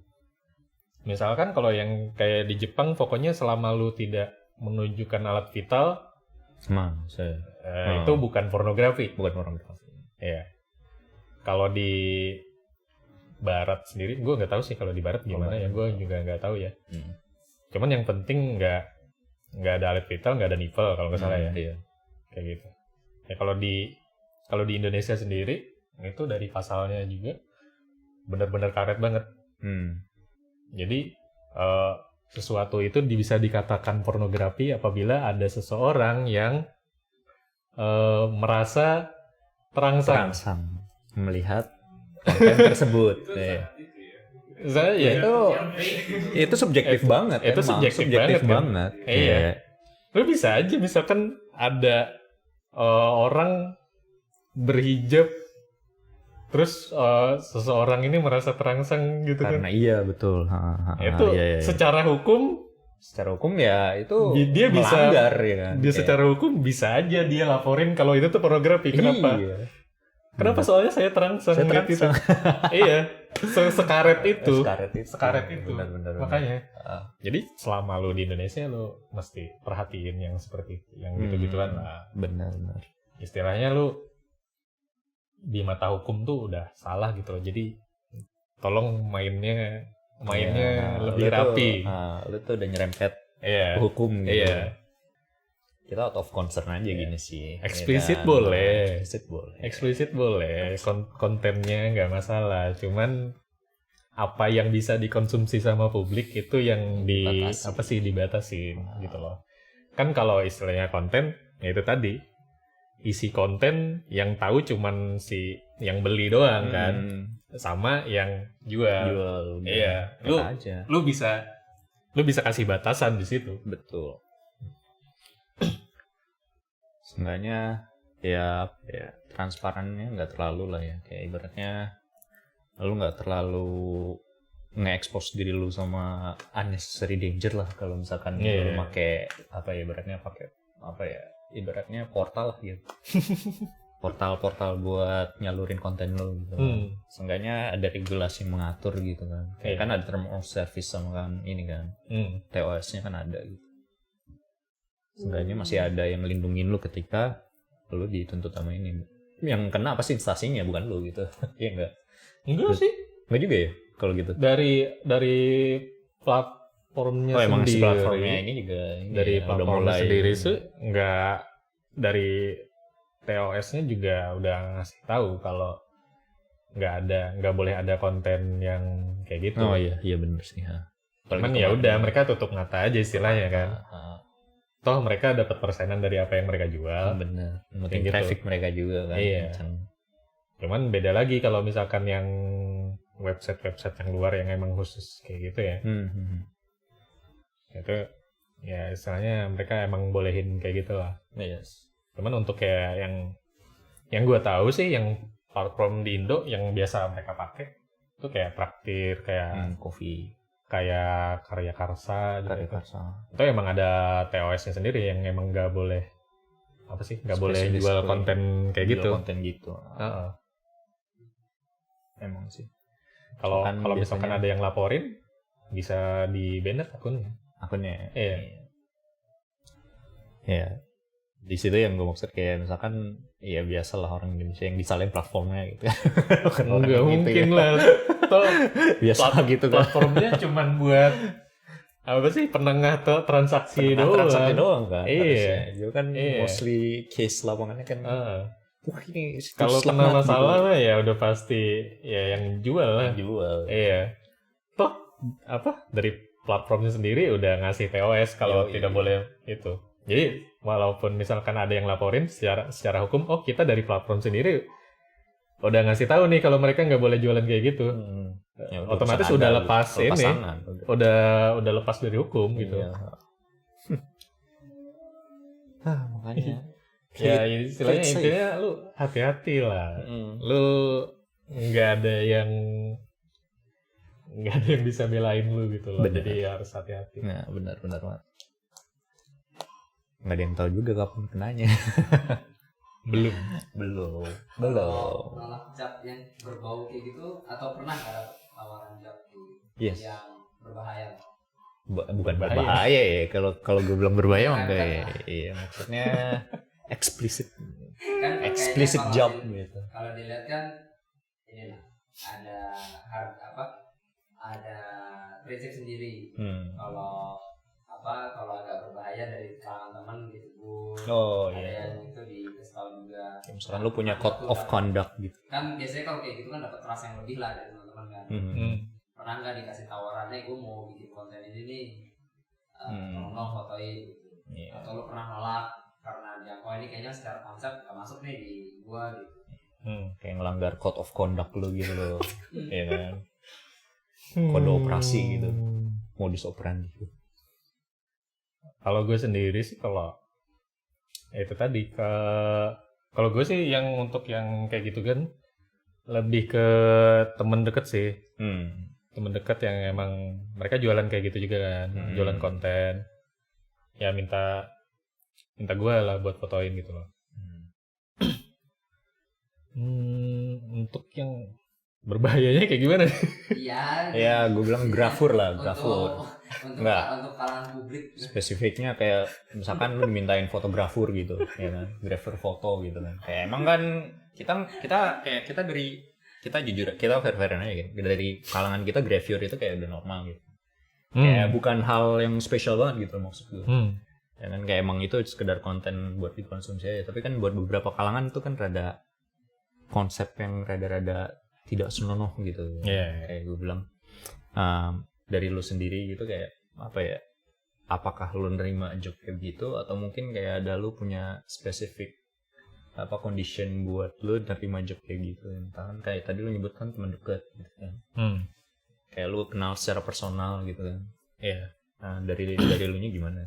Misalkan kalau yang kayak di Jepang, pokoknya selama lu tidak menunjukkan alat vital, itu bukan pornografi. Iya. Kalau di Barat sendiri, gue nggak tahu sih kalau di Barat gimana ya, gue juga nggak tahu ya. Cuman yang penting nggak ada alat vital, nggak ada nipple kalau nggak salah ya. Iya. Kayak gitu. Ya kalau di Indonesia sendiri itu dari pasalnya juga benar-benar karet banget. Jadi sesuatu itu bisa dikatakan pornografi apabila ada seseorang yang merasa terangsang melihat konten tersebut. Saya Itu subjektif banget. Itu emang. subjektif banget. Iya. Lu bisa aja misalkan ada orang berhijab terus seseorang ini merasa terangsang gitu Karena kan. iya betul. Itu iya. secara hukum Ya itu dia bisa melanggar ya kan. dia secara hukum bisa aja dia laporin kalau itu tuh pornografi. Kenapa? Iya. Kenapa? Soalnya saya terangsang. Saya lihat terangsang. itu. Iya, sekaret itu. Sekaret itu. Benar. Makanya. Jadi selama lu di Indonesia lu mesti perhatiin yang seperti itu, yang gitu-gituan lah. Benar. Istilahnya lu di mata hukum tuh udah salah gitu loh. Jadi tolong mainnya lebih rapi. Lu tuh udah nyerempet Iya. hukum gitu. Iya. Kita out of concern aja gini sih. Eksplisit Ya kan? boleh. Eksplisit boleh. Eksplisit boleh, kontennya nggak masalah. Cuman apa yang bisa dikonsumsi sama publik itu yang dibatasin gitu loh. Kan kalau istilahnya konten, ya itu tadi isi konten yang tahu cuman si yang beli doang kan, sama yang jual. Iya, lu bisa kasih batasan di situ. Betul. Seenggaknya ya transparannya nggak terlalu lah ya, kayak ibaratnya lu nggak terlalu nge-expose diri lu sama unnecessary danger lah kalau misalkan lu pakai ibaratnya portal lah gitu. portal buat nyalurin konten lu gitu. Seenggaknya ada regulasi yang mengatur gitu kan. Kayak kan ada term of service sama kan ini kan. TOS-nya kan ada gitu. Seenggaknya masih ada yang ngelindungin lu ketika lu dituntut sama ini. Yang kena pasti instasinya bukan lu gitu. Iya enggak? Enggak sih. Enggak juga ya kalau gitu. Dari platformnya sendiri. Emang si platformnya ini juga dari platformnya sendiri sih enggak, dari TOS-nya juga udah ngasih tahu kalau nggak boleh ada konten yang kayak gitu. Oh iya benar sih. Cuman ya udah mereka tutup mata aja istilahnya kan. Toh mereka dapat persenan dari apa yang mereka jual. Bener. Mungkin gitu. traffic mereka juga kan. Iya. Cuman beda lagi kalau misalkan yang website yang luar yang emang khusus kayak gitu ya. Itu ya istilahnya mereka emang bolehin kayak gitu lah. Yes. Cuman untuk kayak yang gue tahu sih yang platform di Indo yang biasa mereka pakai itu kayak Traktir, kayak Coffee, kayak Karya Karsa gitu. Karsa. Itu emang ada TOS-nya sendiri yang emang nggak boleh nggak boleh jual konten kayak gitu. Konten gitu. Emang sih. Kalau misalkan ada yang laporin bisa di banned akunnya. Iya. Iya. Di situ yang gue maksud kayak misalkan ya biasalah orang Indonesia yang disalahin platformnya gitu. Enggak mungkin lah. Toh biasa gitu kan. Platformnya cuman buat penengah transaksi doang kan. Iya. Itu kan mostly case lapangannya kan. Wah ini kalau kena masalah gitu. Ya udah pasti ya yang jual lah. Iya. Toh dari platformnya sendiri udah ngasih TOS kalau tidak boleh itu. Jadi walaupun misalkan ada yang laporin secara hukum, kita dari platform sendiri udah ngasih tahu nih kalau mereka nggak boleh jualan kayak gitu. Ya, otomatis udah lepas ini, udah lepas dari hukum gitu. Makanya. Ya intinya lu hati-hati lah. Lu nggak ada yang bisa belain lu gitu loh. Bener. Jadi harus hati-hati. Nah, benar banget. Nggak ada yang tahu juga kapan kenanya. belum malah job yang berbau kayak gitu atau pernah nggak dapat tawaran job yang berbahaya? Bukan berbahaya ya, kalau gue bilang berbahaya mah enggak ya. Iya, maksudnya eksplisit kan explicit job gitu. Kalau dilihat kan ini lah, ada prinsip sendiri. Kalau agak berbahaya dari kalangan teman gitu Bu. Ada yang itu dikasih tahu juga. Misalkan lu punya code of conduct gitu. Kan biasanya kalau kayak gitu kan dapat trust yang lebih lah dari teman-teman kan. Pernah nggak dikasih tawarannya gue mau bikin konten ini nih, tolong fotoin gitu. Iya. Atau lu pernah nolak karena dia ini kayaknya secara konsep gak masuk nih di gua gitu. Kayak ngelanggar code of conduct lu gitu loh. Iya kan. Kode operasi gitu. Modus operandi gitu. Kalau gue sendiri sih kalau itu tadi kalau gue sih yang untuk yang kayak gitu kan lebih ke temen deket sih. Temen deket yang emang mereka jualan kayak gitu juga kan, jualan konten. Ya minta gue lah buat fotoin gitu loh. Untuk yang berbahayanya kayak gimana? Iya. Ya, gue bilang grafur lah, grafur. Untuk kalangan publik. Spesifiknya kayak misalkan lu dimintain fotografer gitu, ya kan, grafer foto gitu kan. Kayak emang kan kita jujur, kita fair-fairan aja gitu. Dari kalangan kita gravure itu kayak udah normal gitu. Kayak bukan hal yang spesial banget gitu maksud gue. Ya kan kayak emang itu sekedar konten buat dikonsumsi aja. Tapi kan buat beberapa kalangan itu kan rada konsep yang rada tidak senonoh gitu. Kayak gue bilang dari lu sendiri gitu kayak apa ya? Apakah lu nerima job kayak gitu atau mungkin kayak ada lu punya spesifik condition buat lu nerima job kayak gitu. Entah kan kayak tadi lu nyebutkan teman dekat gitu kan. Kayak lu kenal secara personal gitu kan. Iya. Nah, dari lu nya gimana?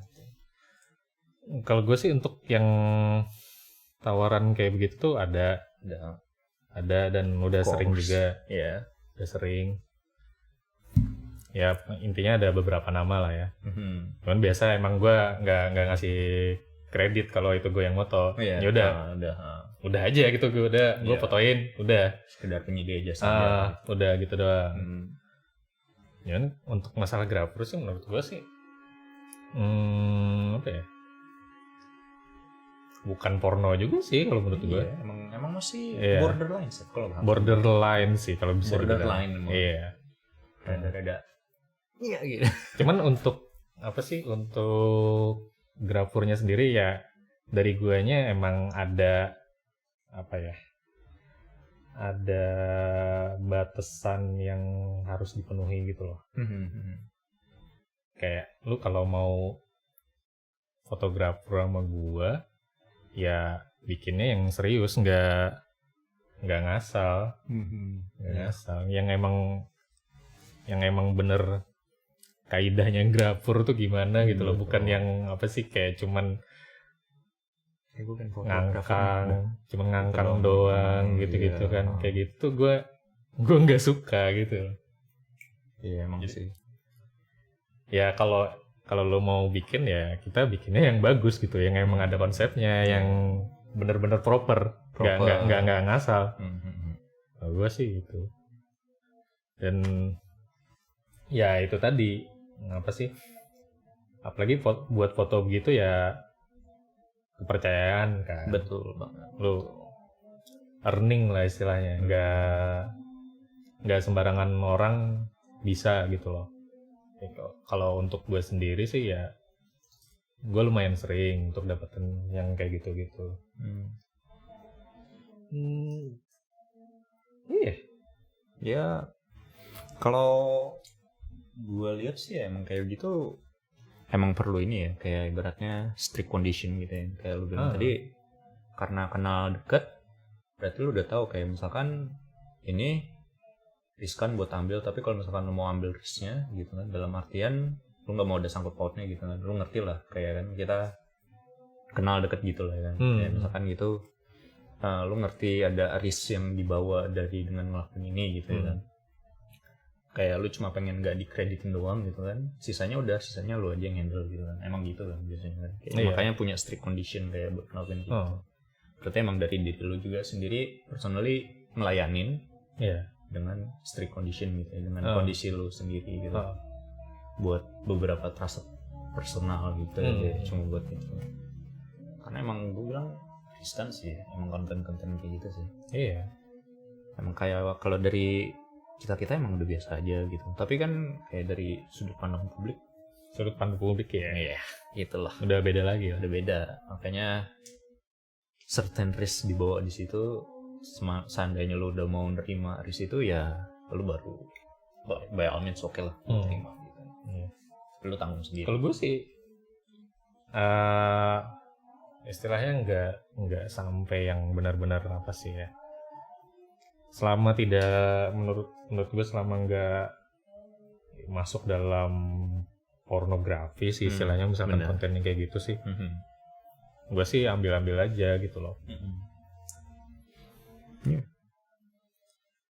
Kalau gue sih untuk yang tawaran kayak begitu tuh ada dan udah sering juga. Iya. Udah sering. Ya intinya ada beberapa nama lah ya. Cuman biasa emang gue nggak ngasih kredit kalau itu gue yang moto. Ya udah aja gitu gue fotoin udah. Sekedar penyedia jasa. Udah gitu doang. Cuman untuk masalah grafur sih menurut gue sih apa ya? Bukan porno juga sih kalau menurut gue. Emang masih borderline sih kalau borderline sih kalau bisa borderline dibilang. Iya. Rada-rada. Iya gitu. Cuman untuk apa sih? Untuk grafurnya sendiri ya dari guanya emang ada apa ya? Ada batasan yang harus dipenuhi gitu loh. Kayak lu kalau mau fotografer sama gua ya bikinnya yang serius, nggak ngasal. Nggak ngasal. Yang emang bener kaidahnya grafur tuh gimana gitu loh, bukan yang apa sih kayak cuman ngangkang doang gitu-gitu kan. Kayak gitu gue nggak suka gitu. Iya emang sih. Ya kalau lo mau bikin ya kita bikinnya yang bagus gitu, yang emang ada konsepnya, yang bener-bener proper. Nggak ngasal. Kalau gue sih gitu. Dan ya itu tadi apa sih? Apalagi buat foto begitu ya kepercayaan kan. Betul banget. Lu earning lah istilahnya. Nggak sembarangan orang bisa gitu loh. Kalau untuk gue sendiri sih ya gue lumayan sering untuk dapetin yang kayak gitu-gitu. Iya. Ya kalau gue lihat sih emang kayak gitu emang perlu ini ya, kayak ibaratnya strict condition gitu ya, kayak lu bilang tadi, karena kenal deket berarti lu udah tahu kayak misalkan ini riskan buat ambil, tapi kalau misalkan lu mau ambil risknya gitu kan, dalam artian lu nggak mau ada sangkut pautnya gitu kan, lu ngerti lah kayak kan kita kenal deket gitu lah kan, kayak misalkan gitu lu ngerti ada risk yang dibawa dari dengan ngelakuin ini gitu ya kan. Kayak lu cuma pengen gak dikreditin doang gitu kan, sisanya lu aja yang handle gitu kan, emang gitu kan biasanya kan. Makanya punya strict condition kayak buat ngelakuin gitu. Berarti emang dari diri lu juga sendiri personally ngelayanin dengan strict condition gitu ya, dengan kondisi lu sendiri gitu. Buat beberapa trust personal gitu ya, cuma buat itu. Karena emang gue bilang riskan sih, emang konten-konten kayak gitu sih. Iya. Emang kayak kalau dari kita emang udah biasa aja gitu, tapi kan kayak dari sudut pandang publik ya, iya itulah udah beda lagi ya. Udah beda, makanya certain risk dibawa di situ. Seandainya lu udah mau nerima risk itu ya lu baru by all means oke lah terima gitu. Lu tanggung sendiri. Kalau gue sih istilahnya nggak sampai yang benar-benar apa sih ya. Selama tidak menurut gue selama nggak masuk dalam pornografi sih istilahnya, misalkan kontennya kayak gitu sih. Gue sih ambil aja gitu loh.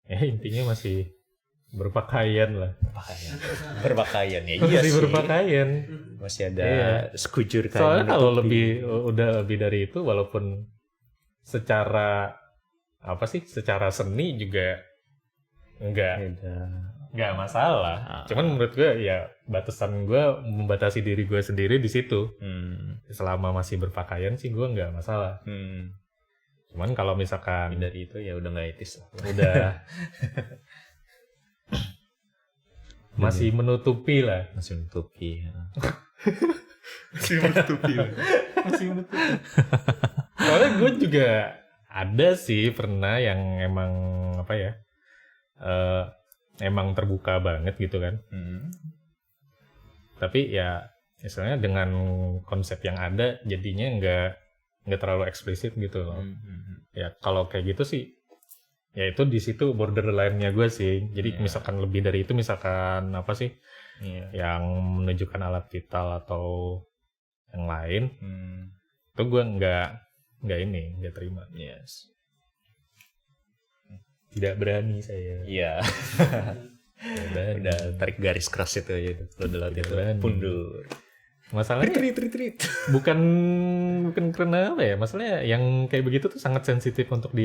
Ya intinya masih berpakaian lah. Berpakaian ya. Iya masih sih. berpakaian. Masih ada sekujur kain. Soalnya kalau udah lebih dari itu, walaupun secara apa sih, secara seni juga nggak masalah. Cuman menurut gue ya batasan gue membatasi diri gue sendiri di situ. Selama masih berpakaian sih gue nggak masalah. Cuman kalau misalkan dari itu ya udah nggak etis. Udah masih menutupi lah. Masih menutupi. Soalnya gue juga ada sih pernah yang emang apa ya, emang terbuka banget gitu kan. Tapi ya misalnya dengan konsep yang ada jadinya nggak terlalu eksplisit gitu loh. Ya kalau kayak gitu sih ya itu di situ borderline-nya gue sih. Jadi misalkan lebih dari itu, misalkan apa sih yang menunjukkan alat vital atau yang lain, itu gue nggak terima. Yes. Tidak berani saya. Iya. Udah tarik garis keras itu ya. Udah itu pundur. Masalahnya bukan karena apa ya? Masalahnya yang kayak begitu tuh sangat sensitif untuk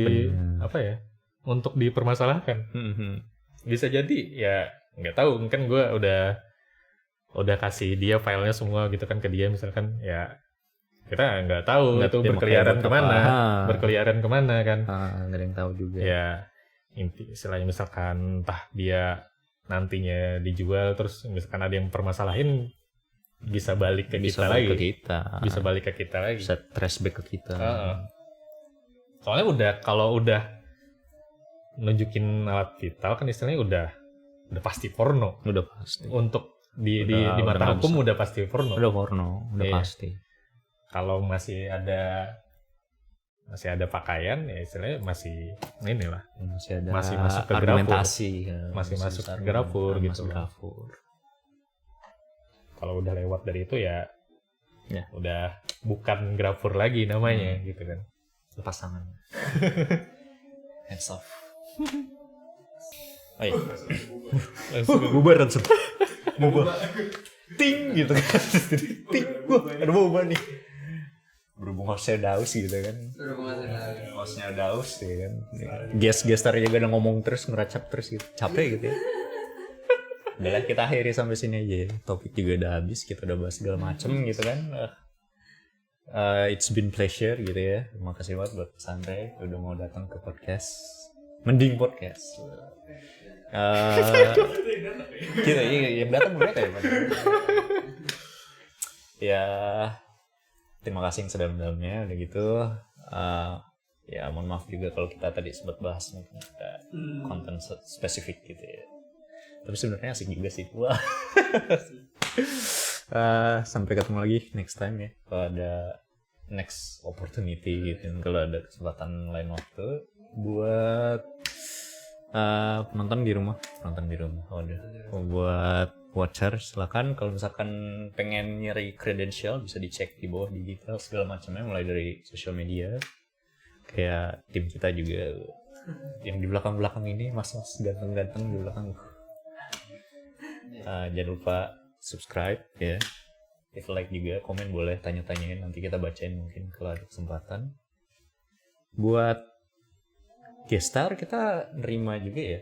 apa ya? Untuk dipermasalahkan. Bisa jadi ya nggak tahu, kan gue udah kasih dia filenya semua gitu kan ke dia, misalkan ya kita nggak tahu itu berkeliaran kemana kan. Nggak ada yang tahu juga. Ya istilahnya misalkan entah dia nantinya dijual terus misalkan ada yang permasalahin, bisa balik ke kita lagi. Bisa balik ke kita lagi. Bisa trashback ke kita. Soalnya kalau udah nunjukin alat vital kan istilahnya udah pasti porno. Udah pasti. Untuk di mata hukum udah pasti porno. Udah porno, udah pasti. Kalau masih ada pakaian ya istilahnya masih inilah. Masih masuk ke argumentasi. Masih masuk ke grafur gitu. Kalau udah lewat dari itu ya udah bukan grafur lagi namanya gitu kan. Lepas tangan. Hands off. Oh iya. Langsung bubar langsung. Bubar. Ting gitu kan. Ting. Ada boba nih. Berhubung hostnya Daus gitu kan. Hostnya Daus ya kan. Guest-gestar juga udah ngomong terus, ngeracap terus gitu. Capek gitu ya. Udah kita akhiri sampai sini aja ya. Topik juga udah habis. Kita udah bahas segala macem gitu kan. It's been pleasure gitu ya. Terima kasih banget buat Sandre udah mau datang ke podcast. Mending podcast. Kita yang datang mereka ya. Ya, terima kasih yang sedalam-dalamnya udah gitu. Ya mohon maaf juga kalau kita tadi sempat bahas mungkin kita konten spesifik gitu ya. Tapi sebenarnya asik juga sih. Wah. Sampai ketemu lagi next time ya. Kalau ada next opportunity gitu, kalau ada kesempatan lain waktu buat penonton di rumah. Buat watcher silakan, kalau misalkan pengen nyari credential bisa dicek di bawah, di detail segala macamnya, mulai dari social media kayak tim kita juga yang di belakang ini, mas-mas ganteng-ganteng di belakang. Jangan lupa subscribe ya, if like juga, komen boleh, tanya-tanyain, nanti kita bacain mungkin kalau ada kesempatan. Buat gestar kita nerima juga ya,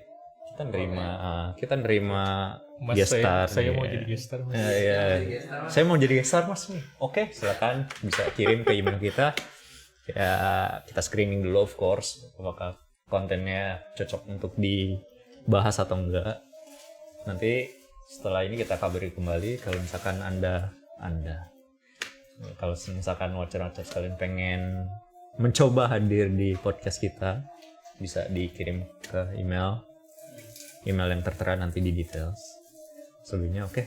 kita nerima Mas, gestar. saya mau jadi gestar mas. Saya mau jadi gestar mas nih. Oke, silakan bisa kirim ke email kita. Ya kita screening dulu of course, apakah kontennya cocok untuk dibahas atau enggak. Nanti setelah ini kita kabari kembali. Kalau misalkan kalau misalkan watcher-watcher sekalian pengen mencoba hadir di podcast kita, bisa dikirim ke email yang tertera nanti di details. Sebelumnya oke.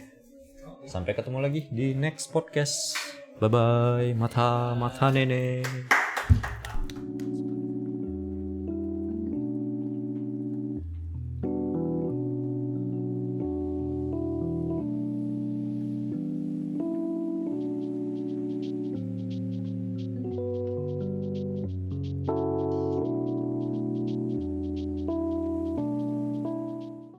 Sampai ketemu lagi di next podcast. Bye bye, mata nene.